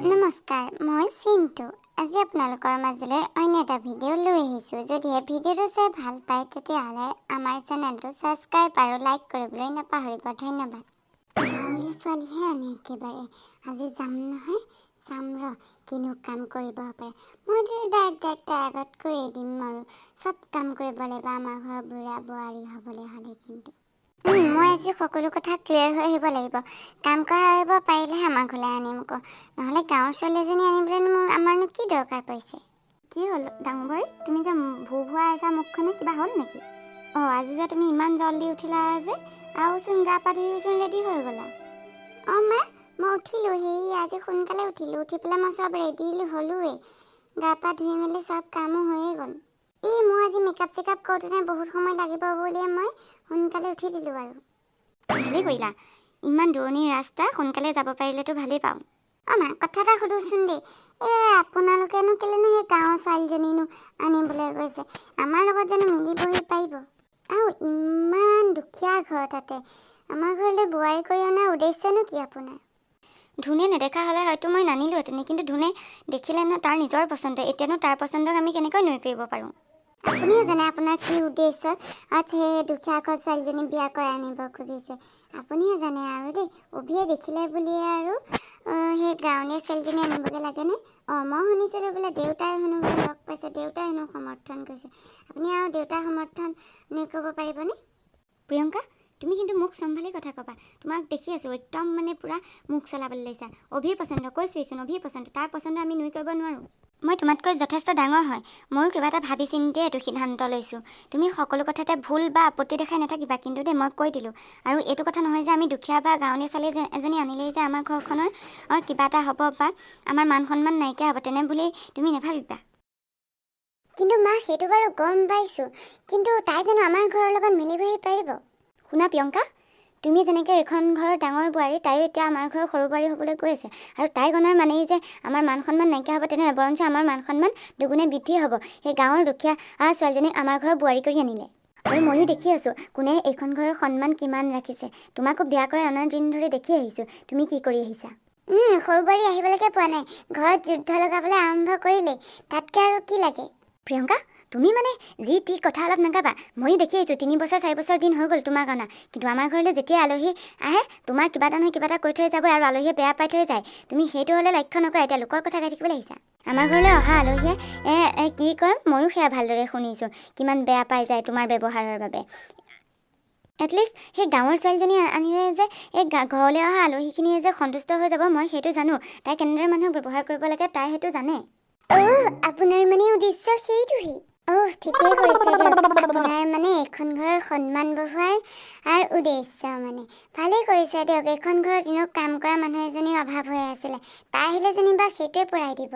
নমস্কাৰ, মই চিন্তু। আজি আপোনালোকৰ মাজলৈ অন্য এটা ভিডিঅ' লৈ আহিছোঁ। যদিহে ভিডিঅ'টো চাই ভাল পায় তেতিয়াহ'লে আমাৰ চেনেলটো ছাবস্ক্ৰাইব আৰু লাইক কৰিবলৈ নাপাহৰিব। ধন্যবাদ। গাঁৱলীয়া ছোৱালীহে আমি একেবাৰে। আজি যাম নহয়, চাম কিনো কাম কৰিব পাৰে। মইতো ডাইৰেক্ট আগত কৰি দিম আৰু চব কাম কৰিব লাগিব আমাৰ ঘৰৰ বুঢ়া বোৱাৰী হ'বলৈ হ'লে। কিন্তু মই আজি সকলো কথা ক্লিয়াৰ হৈ আহিব লাগিব। কাম কৰিব পাৰিলেহে আমাৰ ঘৰলৈ আনিম আকৌ, নহ'লে গাঁৱৰ ছোৱালী এজনী আনিবলৈ আমাৰনো কি দৰকাৰ পৰিছে। কি হ'ল ডাঙৰ, তুমি যে ভুভুৱাই আছা মুখখনে, কিবা হ'ল নেকি? আজি যে তুমি ইমান জল্দি উঠিলা যে, আৰুচোন গা পা ধুইচোন ৰেডি হৈ গ'লা। মা মই উঠিলোঁ, আজি সোনকালে উঠিলোঁ। উঠি পেলাই মই চব ৰেডি হ'লোৱেই, গা পা ধুই মেলি চব কামো হৈয়ে গ'ল। মই আজি মেকআপ চেকআপ কৰোঁতে বহুত সময় লাগিব বুলিয়ে মই সোনকালে উঠি দিলোঁ আৰু। ভালেই কৰিলা, ইমান দূৰণিৰ ৰাস্তা, সোনকালে যাব পাৰিলেতো ভালেই পাওঁ। মা কথা এটা সুধোচোন দেই, আপোনালোকেনো কেলেনো সেই গাঁৱৰ ছোৱালীজনীনো আনিবলৈ গৈছে? আমাৰ লগত জানো মিলিবহি পাৰিব? আৰু ইমান দুখীয়া ঘৰ তাতে, আমাৰ ঘৰলৈ বোৱাৰী কৰি অনাৰ উদ্দেশ্যনো কি আপোনাৰ? ধুনে নেদেখা হ'লে হয়তো মই নানিলোহেঁতেন, কিন্তু ধুনে দেখিলে ন তাৰ নিজৰ পচন্দ। এতিয়ানো তাৰ পচন্দক আমি কেনেকৈ নুই কৰিব পাৰোঁ? আপুনিও জানে আপোনাৰ কি উদ্দেশ্যত সেই দুখীয়া ঘৰ ছোৱালীজনী বিয়া কৰাই আনিব খুজিছে। আপুনিহে জানে আৰু দেই, অভিয়ে দেখিলে বুলিয়ে আৰু সেই গাঁৱলীয়া ছোৱালীজনী আনিবগৈ লাগেনে? মই শুনিছিলোঁ বোলে দেউতাই হেনো লগ পাইছে, দেউতাই হেনো সমৰ্থন কৰিছে। আপুনি আৰু দেউতাৰ সমৰ্থন ক'ব পাৰিবনে? প্ৰিয়ংকা, তুমি কিন্তু মোক চম্ভালি কথা ক'বা। তোমাক দেখি আছোঁ একদম মানে পূৰা মুখ চলাবলৈ লৈছা। অভিৰ পচন্দ কৈছোঁচোন, অভিৰ পচন্দ, তাৰ পচন্দ আমি নুই কৰিব নোৱাৰোঁ। মই তোমাতকৈ যথেষ্ট ডাঙৰ হয়, ময়ো কিবা এটা ভাবি চিন্তিয়ে এইটো সিদ্ধান্ত লৈছোঁ। তুমি সকলো কথাতে ভুল বা আপত্তি দেখাই নাথাকিবা কিন্তু দেই, মই কৈ দিলোঁ। আৰু এইটো কথা নহয় যে আমি দুখীয়া বা গাঁৱলীয়া ছোৱালী এজনী আনিলেই যে আমাৰ ঘৰখনৰ কিবা এটা হ'ব বা আমাৰ মান সন্মান নাইকিয়া হ'ব, তেনে বুলি তুমি নাভাবিবা। কিন্তু মা, সেইটো বাৰু গম পাইছোঁ, কিন্তু তাই জানো আমাৰ ঘৰৰ লগত মিলিবহি পাৰিব? শুনা প্ৰিয়ংকা, তুমি যেনেকৈ এইখন ঘৰৰ ডাঙৰ বোৱাৰী, তাইও এতিয়া আমাৰ ঘৰৰ সৰু বোৱাৰী হ'বলৈ গৈ আছে। আৰু তাই গণৰ মানেই যে আমাৰ মান সন্মান নাইকিয়া হ'ব তেনে, বৰঞ্চ আমাৰ মান সন্মান দুগুণে বৃদ্ধি হ'ব সেই গাঁৱৰ দুখীয়া ছোৱালীজনীক আমাৰ ঘৰৰ বোৱাৰী কৰি আনিলে। আৰু ময়ো দেখি আছোঁ কোনে এইখন ঘৰৰ সন্মান কিমান ৰাখিছে। তোমাকো বিয়া কৰাই অনাৰ দিন ধৰি দেখি আহিছোঁ তুমি কি কৰি আহিছা। সৰু বোৱাৰী আহিবলৈকে পোৱা নাই, ঘৰত যুদ্ধ লগাবলৈ আৰম্ভ কৰিলেই, তাতকৈ আৰু কি লাগে? প্ৰিয়ংকা, তুমি মানে যি টি কথা অলপ নাগাবা। ময়ো দেখি আহিছোঁ 3 বছৰ 4 বছৰ দিন হৈ গ'ল তোমাক অনা, কিন্তু আমাৰ ঘৰলৈ যেতিয়া আলহী আহে তোমাৰ কিবা এটা নহয় কিবা এটা কৈ থৈ যাব, আৰু আলহীয়ে বেয়া পাই থৈ যায়। তুমি সেইটো হ'লে লক্ষ্য নকৰা, এতিয়া লোকৰ কথা গাই থাকিবলৈ আহিছা। আমাৰ ঘৰলৈ অহা আলহীয়ে কি কয় ময়ো সেয়া ভালদৰে শুনিছোঁ, কিমান বেয়া পাই যায় তোমাৰ ব্যৱহাৰৰ বাবে। এটলিষ্ট সেই গাঁৱৰ ছোৱালীজনী আনিলে যে এই ঘৰলৈ অহা আলহীখিনিয়ে যে সন্তুষ্ট হৈ যাব, মই সেইটো জানো। তাই কেনেদৰে মানুহক ব্যৱহাৰ কৰিব লাগে তাই সেইটো জানে। আপোনাৰ মানে উদ্দেশ্য সেইটোহে? ঠিকেই কৰিছে দিয়ক। আপোনাৰ মানে এইখন ঘৰৰ সন্মান বঢ়োৱাৰ উদ্দেশ্য মানে ভালেই কৰিছে দিয়ক। এইখন ঘৰত এনেও কাম কৰা মানুহ এজনীৰ অভাৱ হৈ আছিলে, তাই আহিলে যেনিবা সেইটোৱে পূৰাই দিব।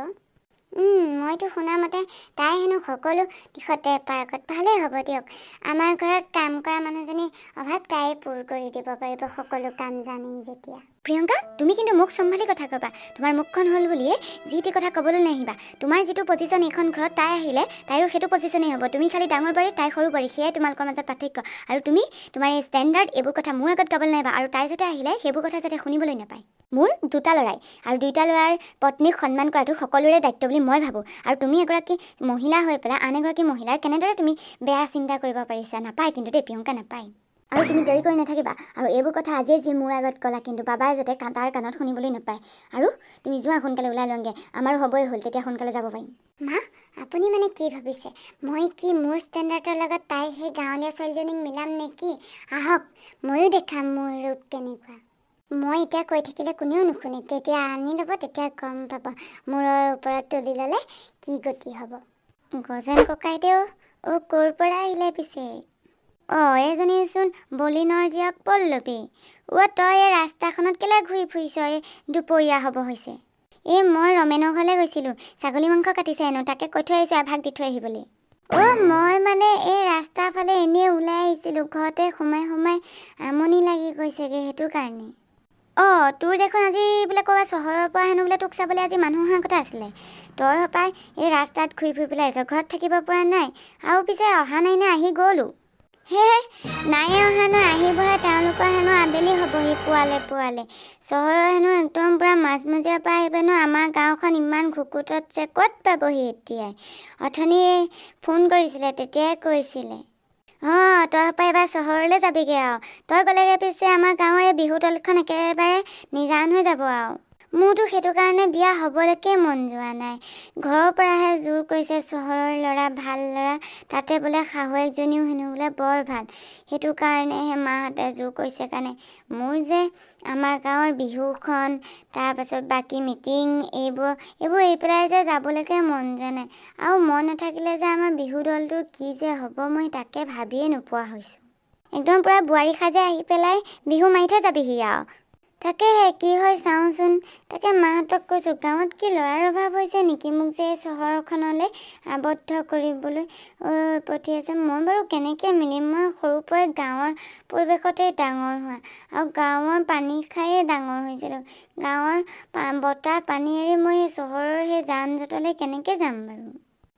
মইতো শুনামতে তাই হেনো সকলো দিশতে পাৰ্গত। ভালেই হ'ব দিয়ক, আমাৰ ঘৰত কাম কৰা মানুহজনীৰ অভাৱ তাই পূৰ কৰি দিব পাৰিব, সকলো কাম জানি যেতিয়া। প্ৰিয়ংকা, তুমি কিন্তু মোক চম্ভালি কথা ক'বা। তোমাৰ মুখখন হ'ল বুলিয়ে যি টি কথা ক'বলৈ নাহিবা। তোমাৰ যিটো পজিশ্যন এইখন ঘৰত, তাই আহিলে তাইৰো সেইটো পজিশ্যনেই হ'ব। তুমি খালি ডাঙৰ বোৱাৰী, তাই সৰু বোৱাৰী, সেয়াই তোমালোকৰ মাজত পাৰ্থক্য। আৰু তুমি তোমাৰ এই ষ্টেণ্ডাৰ্ড এইবোৰ কথা মোৰ আগত ক'বলৈ নাহিবা, আৰু তাই যাতে আহিলে সেইবোৰ কথা যাতে শুনিবলৈ নাপায়। মোৰ 2টা ল'ৰাই, আৰু 2টা ল'ৰাৰ পত্নীক সন্মান কৰাটো সকলোৰে দায়িত্ব বুলি মই ভাবোঁ। আৰু তুমি এগৰাকী মহিলা হৈ পেলাই আন এগৰাকী মহিলাৰ কেনেদৰে তুমি বেয়া চিন্তা কৰিব পাৰিছা? নাপায় কিন্তু দেই প্ৰিয়ংকা, নাপায়। আৰু তুমি দেৰি কৰি নাথাকিবা, আৰু এইবোৰ কথা আজিয়ে যি মোৰ আগত ক'লা, কিন্তু বাবাই যাতে তাৰ কাণত শুনিবলৈ নাপায়। আৰু তুমি যোৱা সোনকালে ওলাই লওঁগৈ, আমাৰো হ'বই হ'ল, তেতিয়া সোনকালে যাব পাৰিম। মা, আপুনি মানে কি ভাবিছে? মই কি মোৰ ষ্টেণ্ডাৰ্ডৰ লগত তাই সেই গাঁৱলীয়া ছোৱালীজনীক মিলাম নেকি? আহক, ময়ো দেখাম মোৰ ৰূপ কেনেকুৱা। মই এতিয়া কৈ থাকিলে কোনেও নুশুনে, তেতিয়া আনি ল'ব, তেতিয়া গম পাব মূৰৰ ওপৰত তুলি ল'লে কি গতি হ'ব। গজেন ককাইদেউ, ক'ৰ পৰা আহিলে পিছে? এজনীচোন বলিনৰ জীয়েক পল্লৱী। তই এই ৰাস্তাখনত কেলৈ ঘূৰি ফুৰিছ? দুপৰীয়া হ'ব হৈছে। মই ৰমেনৰ ঘৰলৈ গৈছিলোঁ, ছাগলী মাংস কাটিছে হেনো, তাকে কৈ থৈ আহিছোঁ এভাগ দি থৈ আহিবলৈ। মই মানে এই ৰাস্তাৰ ফালে এনেই ওলাই আহিছিলোঁ, ঘৰতে সোমাই সোমাই আমনি লাগি গৈছেগৈ, সেইটো কাৰণে। তোৰ দেখোন আজি বোলে ক'ৰবাত চহৰৰ পৰা হেনো বোলে তোক চাবলৈ আজি মানুহ অহাৰ কথা আছিলে। তই হপাই এই ৰাস্তাত ঘূৰি ফুৰি পেলাই আহিছ, ঘৰত থাকিব পৰা নাই। আৰু পিছে অহা নাই নে আহি গ'লো? হে নাই অহা ন আহিবহে তেওঁলোকৰ হেনো আবেলি হ'বহি পুৱালে চহৰৰ হেনো একদম পুৰা মাজমজিয়াৰ পৰা আহিব ন আমাৰ গাঁওখন ইমান ঘুকুটত যে ক'ত পাবহি এতিয়াই অথনি ফোন কৰিছিলে তেতিয়াই কৈছিলে তই পৰা এবাৰ চহৰলৈ যাবিগৈ আৰু তই গ'লেগৈ পিছে আমাৰ গাঁৱৰ এই বিহু দলখন একেবাৰে নিজান হৈ যাব আৰু মোৰতো সেইটো কাৰণে বিয়া হ'বলৈকে মন যোৱা নাই ঘৰৰ পৰাহে জোৰ কৰিছে চহৰৰ ল'ৰা ভাল ল'ৰা তাতে বোলে শাহুৱেকজনীও হেনো বোলে বৰ ভাল সেইটো কাৰণেহে মাহঁতে জোৰ কৰিছে কাৰণে মোৰ যে আমাৰ গাঁৱৰ বিহুখন তাৰপাছত বাকী মিটিং এইবোৰ এৰি পেলাই যে যাবলৈকে মন যোৱা নাই আৰু মন নাথাকিলে যে আমাৰ বিহু দলটোৰ কি যে হ'ব মই তাকে ভাবিয়ে নোপোৱা হৈছোঁ একদম পুৰা বোৱাৰী সাজে আহি পেলাই বিহু মাৰি থৈ যাবিহি আৰু তাকেহে কি হয় চাওঁচোন তাকে মাহঁতক কৈছোঁ গাঁৱত কি ল'ৰাৰ অভাৱ হৈছে নেকি মোক যে চহৰখনলৈ আবদ্ধ কৰিবলৈ পঠিয়াইছে মই বাৰু কেনেকৈ মিলিম মই সৰুৰ পৰাই গাঁৱৰ পৰিৱেশতে ডাঙৰ হোৱা আৰু গাঁৱৰ পানী খায়ে ডাঙৰ হৈছিলোঁ গাঁৱৰ বতাহ পানী এৰি মই সেই চহৰৰ সেই যান জঁটলৈ কেনেকৈ যাম বাৰু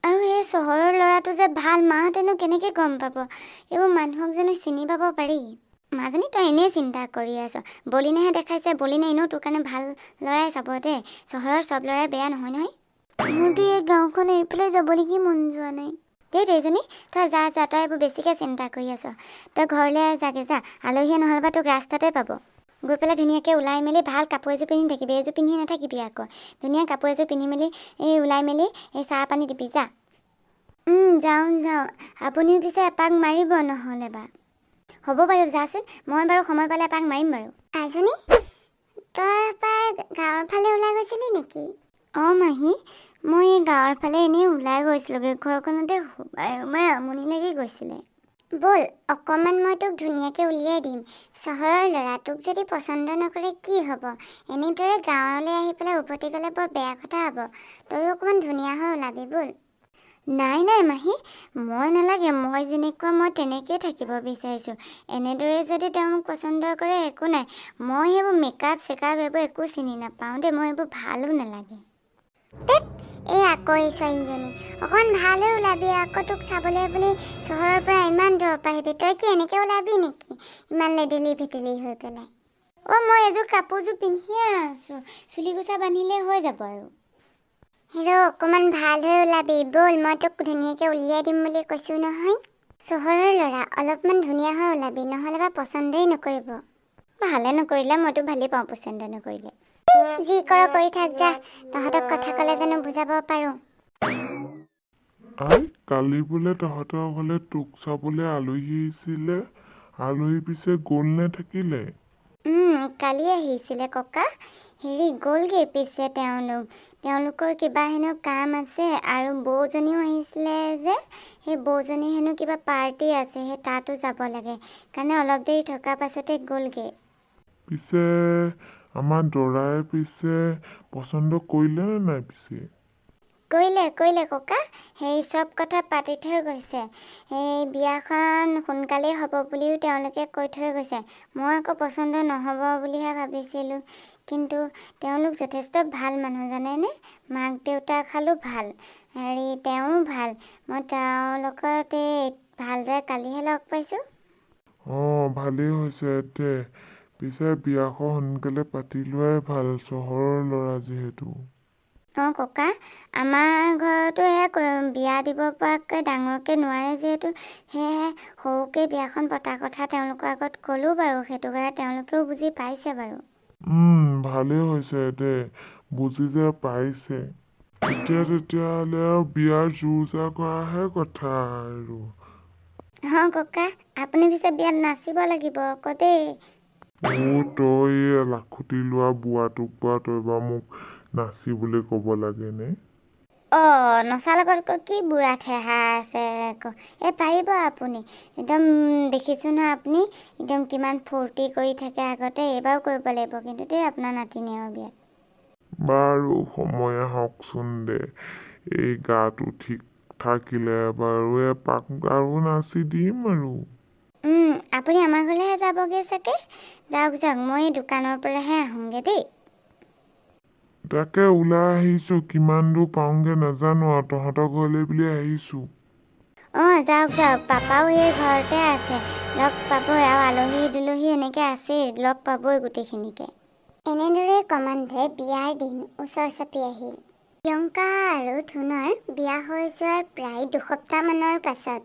আৰু সেই চহৰৰ ল'ৰাটো যে ভাল মাহঁতেনো কেনেকৈ গম পাব এইবোৰ মানুহক জানো চিনি পাব পাৰি মাজনী তই এনেই চিন্তা কৰি আছ বলিনেহে দেখাইছে বলিনে এনেও তোৰ কাৰণে ভাল ল'ৰাই চাব দে চহৰৰ চব ল'ৰাই বেয়া নহয় মোৰতো এই গাঁওখন এৰি পেলাই যাবলৈকে মন যোৱা নাই দেই এইজনী তই যা তই এইবোৰ বেছিকৈ চিন্তা কৰি আছ তই ঘৰলৈ যাগে যা আলহীয়ে নহ'লেবা তোক ৰাস্তাতে পাব গৈ পেলাই ধুনীয়াকৈ ওলাই মেলি ভাল কাপোৰ এযোৰ পিন্ধি থাকিবি এইযোৰ পিন্ধি নাথাকিবি আকৌ ধুনীয়া কাপোৰ এযোৰ পিন্ধি মেলি ওলাই মেলি চাহ পানী দিবি যা যাওঁ আপুনিও পিছে এপাক মাৰিব নহ'লে বা হ'ব বাৰু যাচোন মই বাৰু সময় পালে এপাক মাৰিম বাৰু আইজনী তই এপাক গাঁৱৰ ফালে ওলাই গৈছিলি নেকি মাহী মই গাঁৱৰ ফালে এনেই ওলাই গৈছিলোঁগৈ ঘৰখনতে সোমাই আমনি লাগি গৈছিলে ব'ল অকণমান মই তোক ধুনীয়াকৈ উলিয়াই দিম চহৰৰ ল'ৰা তোক যদি পচন্দ নকৰে কি হ'ব এনেদৰে গাঁৱলৈ আহি পেলাই উভতি গ'লে বৰ বেয়া কথা হ'ব তয়ো অকণমান ধুনীয়া হৈ ওলাবি ব'ল নাই মাহী মই নালাগে মই যেনেকুৱা মই তেনেকৈয়ে থাকিব বিচাৰিছোঁ এনেদৰে যদি তেওঁ মোক পচন্দ কৰে একো নাই মই সেইবোৰ মেকআপ চেকআপ এইবোৰ একো চিনি নাপাওঁ দেই মই এইবোৰ ভালো নালাগে এই আকৌ এই ছোৱালীজনী অকণমান ভাল হৈ ওলাবি আকৌ তোক চাবলৈ বুলি চহৰৰ পৰা ইমান দূৰৰ পৰা আহিবি তই কি এনেকৈ ওলাবি নেকি ইমান লেদেলি ভেটেলি হৈ পেলাই মই এযোৰ কাপোৰযোৰ পিন্ধিয়ে আছোঁ চুলি কোচা বান্ধিলে হৈ যাব আৰু হেৰ' অকণমান ভাল হৈ ওলাবি ব'ল মই তোক ধুনীয়াকৈ উলিয়াই দিম বুলি কৈছোঁ নহয় চহৰৰ ল'ৰা অলপমান ধুনীয়া হৈ ওলাবি নহ'লে বা পচন্দই নকৰিব ভালে নকৰিলে মইতো ভালেই পাওঁ পচন্দ নকৰিলে যি কৰ কৰি থাক যা তহঁতক কথা ক'লে জানো বুজাব পাৰোঁ কালি বোলে তহঁতৰ ঘৰলে তোক চাবলৈ আলহী আহিছিলে আলহী পিছে গ'ল নে থাকিলে কালি আহিছিলে ককা গ'লগৈ পিছে তেওঁলোকৰ কিবা হেনো কাম আছে আৰু বৌজনীও আহিছিলে যে সেই বৌজনী হেনো কিবা পাৰ্টি আছে সেই তাতো যাব লাগে কাৰণে অলপ দেৰি থকাৰ পাছতে গ'লগৈ পিছে আমাৰ দৰাই পিছে পচন্দ কৰিলে নে নাই পিছে কৰিলে ককা সেই চব কথা পাতি থৈ গৈছে সেই বিয়াখন সোনকালেই হ'ব বুলিও তেওঁলোকে কৈ থৈ গৈছে মই আকৌ পচন্দ নহ'ব বুলিহে ভাবিছিলোঁ কিন্তু তেওঁলোক যথেষ্ট ভাল মানুহ জানেনে মাক দেউতাকহালো ভাল তেওঁও ভাল মই তেওঁলোকতে ভালদৰে কালিহে লগ পাইছোঁ ভালেই হৈছে দে পিছে বিয়াখন সোনকালে পাতি লোৱাই ভাল চহৰৰ ল'ৰা যিহেতু ককা আমাৰ ঘৰতো বিয়া দিব পৰাকৈ ডাঙৰকৈ নোৱাৰে যিহেতু সেয়েহে সৰুকৈ বিয়াখন পতা কথা তেওঁলোকৰ আগত ক'লোঁ বাৰু সেইটো কাৰণে তেওঁলোকেও বুজি পাইছে বাৰু ভালেই হৈছে দে বুজি যে পাইছে তেতিয়াহ'লে আৰু বিয়াৰ জোৰ কৰাহে কথা আৰু ককা আপুনি পিছে বিয়াত নাচিব লাগিব আকৌ দেই তই লাখুটি লোৱা বোৱাটোক বা তই বা মোক নাচিবলৈ ক'ব লাগেনে নচাৰ লগত কি বুঢ়া ঠেহা আছে আকৌ পাৰিব আপুনি একদম দেখিছোঁ নহয় আপুনি একদম কিমান ফূৰ্তি কৰি থাকে আগতে এইবাৰো কৰিব লাগিব কিন্তু দেই আপোনাৰ নাতিনীয়েও বিয়াত বাৰু সময় আহকচোন দে এই গাটো ঠিক থাকিলে বাৰু এপাক আৰু নাচি দিম আৰু আপুনি আমাৰ ঘৰলৈহে যাবগৈ চাগে যাওক মই দোকানৰ পৰাহে আহোঁগৈ দেই তাকে ওলাই আহিছোঁ কিমান দূৰ পাওঁগৈ নাজানো আৰু তহঁতৰ ঘৰলৈ বুলি আহিছোঁ যাওক যাওক, পাপাও সেই ঘৰতে আছে, লগ পাবই, আৰু আলহী দুলহী এনেকৈ আছেই, লগ পাবই গোটেইখিনিকে। এনেদৰে ক্ৰমান্বয়ে বিয়াৰ দিন ওচৰ চাপি আহিল। প্ৰিয়ংকা আৰু ধুনৰ বিয়া হৈ যোৱাৰ প্ৰায় 2 সপ্তাহমানৰ পাছত।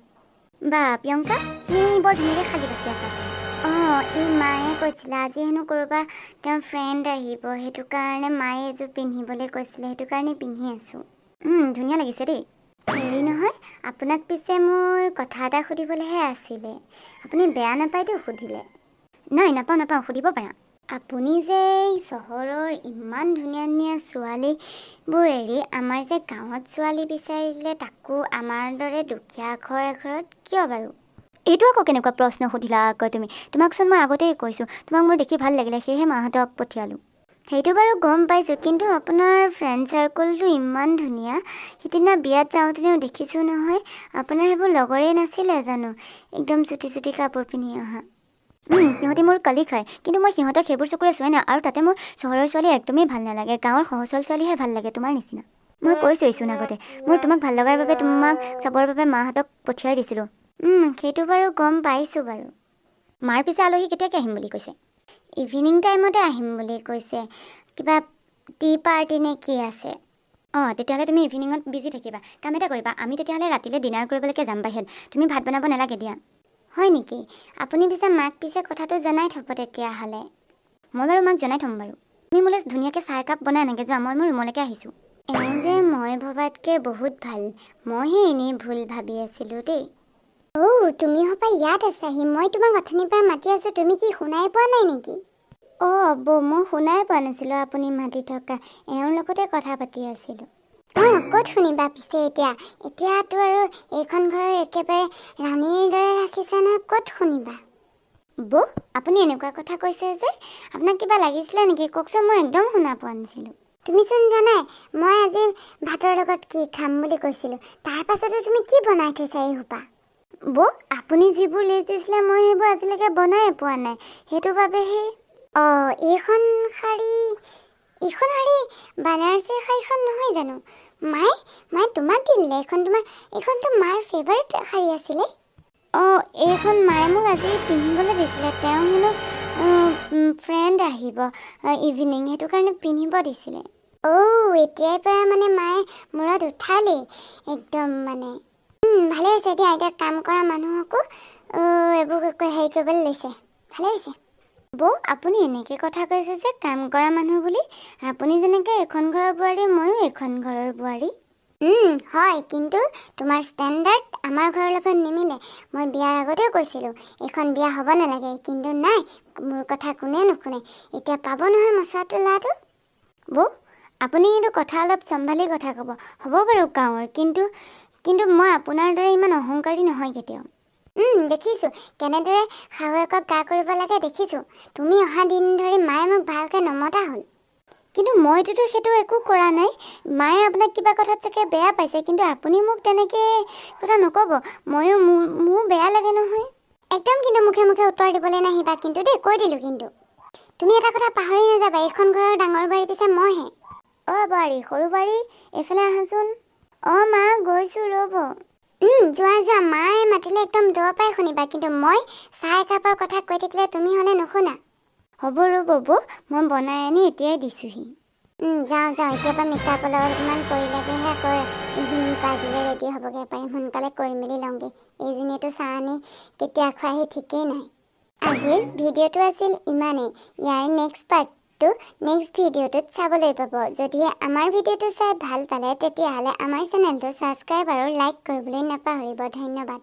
বা প্ৰিয়ংকা, তুমি বৰ ধুনীয়াকৈ সাজি কাচি আছা। এই মায়ে কৈছিলে আজি হেনো ক'ৰবাৰ তেওঁৰ ফ্ৰেণ্ড আহিব, সেইটো কাৰণে মায়ে এযোৰ পিন্ধিবলৈ কৈছিলে, সেইটো কাৰণে পিন্ধি আছোঁ। ধুনীয়া লাগিছে দেই। হেৰি নহয়, আপোনাক পিছে মোৰ কথা এটা সুধিবলৈহে আছিলে, আপুনি বেয়া নাপায়তো সুধিলে? নাই, নাপাওঁ, সুধিব পাৰা। আপুনি যে চহৰৰ ইমান ধুনীয়া ধুনীয়া ছোৱালীবোৰ এৰি আমাৰ যে গাঁৱত ছোৱালী বিচাৰিলে, তাকো আমাৰ দৰে দুখীয়া ঘৰ এঘৰত, কিয় বাৰু? এইটো আকৌ কেনেকুৱা প্ৰশ্ন সুধিলা আকৌ তুমি? তোমাকচোন মই আগতেই কৈছোঁ, তোমাক মোৰ দেখি ভাল লাগিলে, সেয়েহে মাহঁতক পঠিয়ালোঁ। সেইটো বাৰু গম পাইছোঁ, কিন্তু আপোনাৰ ফ্ৰেণ্ড চাৰ্কলটো ইমান ধুনীয়া। সিদিনা বিয়াত যাওঁতেও দেখিছোঁ নহয়, আপোনাৰ সেইবোৰ লগৰেই নাছিলে জানো, একদম চুটি চুটি কাপোৰ পিন্ধি অহা? সিহঁতি মোৰ কালি খায়, কিন্তু মই সিহঁতক সেইবোৰ চকুৰে চোৱাই নাই। আৰু তাতে মোৰ চহৰৰ ছোৱালী একদমেই ভাল নালাগে, গাঁৱৰ সহচল ছোৱালীহে ভাল লাগে, তোমাৰ নিচিনা। মই কৈছোঁচোন আগতে, মোৰ তোমাক ভাল লগাৰ বাবে তোমাক চাবৰ বাবে মাহঁতক পঠিয়াই দিছিলোঁ। সেইটো বাৰু গম পাইছোঁ বাৰু। মাৰ পিছে আলহী কেতিয়াকৈ আহিম বুলি কৈছে? ইভিনিং টাইমতে আহিম বুলি কৈছে, কিবা টি পাৰ্টি নে কি আছে। তেতিয়াহ'লে তুমি ইভিনিঙত বিজি থাকিবা। কাম এটা কৰিবা, আমি তেতিয়াহ'লে ৰাতিলৈ ডিনাৰ কৰিবলৈকে যাম বাহিৰত, তুমি ভাত বনাব নালাগে দিয়া। হয় নেকি? আপুনি পিছে মাক কথাটো জনাই থ'ব তেতিয়াহ'লে। মই বাৰু মাক জনাই থ'ম বাৰু। তুমি মোলৈ ধুনীয়াকৈ চাহ একাপ বনাই এনেকৈ যোৱা, মই মোৰ ৰুমলৈকে আহিছোঁ। যে মই ভবাতকৈ বহুত ভাল, মইহে এনেই ভুল ভাবি আছিলোঁ দেই। তুমি হপাই ইয়াত আছাহি, মই তোমাক অথনিৰ পৰা মাতি আছোঁ, তুমি কি শুনাই পোৱা নাই নেকি? বৌ, মই শুনাই পোৱা নাছিলোঁ আপুনি মাতি থকা, এওঁৰ লগতে কথা পাতি আছিলোঁ। ক'ত শুনিবা পিছে এতিয়াতো আৰু এইখন ঘৰৰ একেবাৰে ৰাণীৰ দৰে ৰাখিছে নহয়, ক'ত শুনিবা? বৌ, আপুনি এনেকুৱা কথা কৈছে যে, আপোনাক কিবা লাগিছিলে নেকি? কওকচোন, মই একদম শুনা পোৱা নাছিলোঁ। তুমিচোন জানাই মই আজি ভাতৰ লগত কি খাম বুলি কৈছিলোঁ, তাৰ পাছতো তুমি কি বনাই থৈছা এই সোপা? বৌ, আপুনি যিবোৰ লিষ্ট দিছিলে মই সেইবোৰ আজিলৈকে বনাই পোৱা নাই, সেইটো বাবেহে। এইখন শাৰী বানাৰসী শাৰীখন নহয় জানো? মায়ে তোমাক দিলে, এইখনতো মাৰ ফেভাৰিট শাৰী আছিলে। এইখন মায়ে মোক আজি পিন্ধিবলৈ দিছিলে, তেওঁ হেনো ফ্ৰেণ্ড আহিব ইভিনিং, সেইটো কাৰণে পিন্ধিব দিছিলে। এতিয়াৰ পৰা মানে মায়ে মূৰত উঠালেই একদম মানে। ভালে হৈছে দিয়া, এতিয়া কাম কৰা মানুহকো এইবোৰ হেৰি কৰিবলৈ লৈছে, ভালে হৈছে। বৌ, আপুনি এনেকৈ কথা কৈছে যে কাম কৰা মানুহ বুলি? আপুনি যেনেকৈ এখন ঘৰৰ বোৱাৰী, ময়ো এখন ঘৰৰ বোৱাৰী। হয়, কিন্তু তোমাৰ ষ্টেণ্ডাৰ্ড আমাৰ ঘৰৰ লগত নিমিলে। মই বিয়াৰ আগতেও কৈছিলোঁ এইখন বিয়া হ'ব নালাগে, কিন্তু নাই, মোৰ কথা কোনে নুশুনে। এতিয়া পাব নহয় মচুৱাটো লাটো। বৌ, আপুনি কিন্তু কথা অলপ চম্ভালি কথা ক'ব। হ'ব বাৰু গাঁৱৰ, কিন্তু মই আপোনাৰ দৰে ইমান অহংকাৰী নহয় কেতিয়াও। দেখিছোঁ কেনেদৰে শাহুৱেকক গা কৰিব লাগে দেখিছোঁ। তুমি অহা দিন ধৰি মায়ে মোক ভালকৈ নমতা হ'ল। কিন্তু মইতোতো সেইটো একো কৰা নাই। মায়ে আপোনাক কিবা কথাত চাগে বেয়া পাইছে, কিন্তু আপুনি মোক তেনেকৈ কথা নক'ব, মোৰ বেয়া লাগে নহয়। একদম কিন্তু মুখে মুখে উত্তৰ দিবলৈ নাহিবা কিন্তু দেই, কৈ দিলোঁ কিন্তু। তুমি এটা কথা পাহৰি নাযাবা, এইখন ঘৰৰ ডাঙৰ বোৱাৰী পিছে মইহে। বোৱাৰী, সৰু বোৱাৰী, এইফালে আহাচোন। মা গৈছোঁ ৰ'ব। যোৱা, মায়ে মাতিলে একদম দূৰৰ পৰাই শুনিবা, কিন্তু মই চাহ একাপৰ কথা কৈ থাকিলে তুমি হ'লে নুশুনা। হ'ব ৰ'ব বৌ, মই বনাই আনি এতিয়াই দিছোঁহি। যাওঁ, এতিয়াৰ পৰা মেকআপ অলপমান কৰিলেগৈহে আকৌ ইভিনিং পাৰ্টিলৈ ৰেডি হ'বগৈ পাৰিম, সোনকালে কৰি মেলি লওঁগৈ। এইজনীয়েতো চাহ আনি কেতিয়া খোৱাহি ঠিকেই নাই। আজিৰ ভিডিঅ'টো আছিল ইমানেই, ইয়াৰ নেক্সট পাৰ্টটো নেক্সট ভিডিঅ'টোত চাবলৈ পাব। যদিহে আমাৰ ভিডিঅ'টো চাই ভাল পালে তেতিয়াহ'লে আমাৰ চেনেলটো ছাবস্ক্ৰাইব আৰু লাইক কৰিবলৈ নাপাহৰিব। ধন্যবাদ।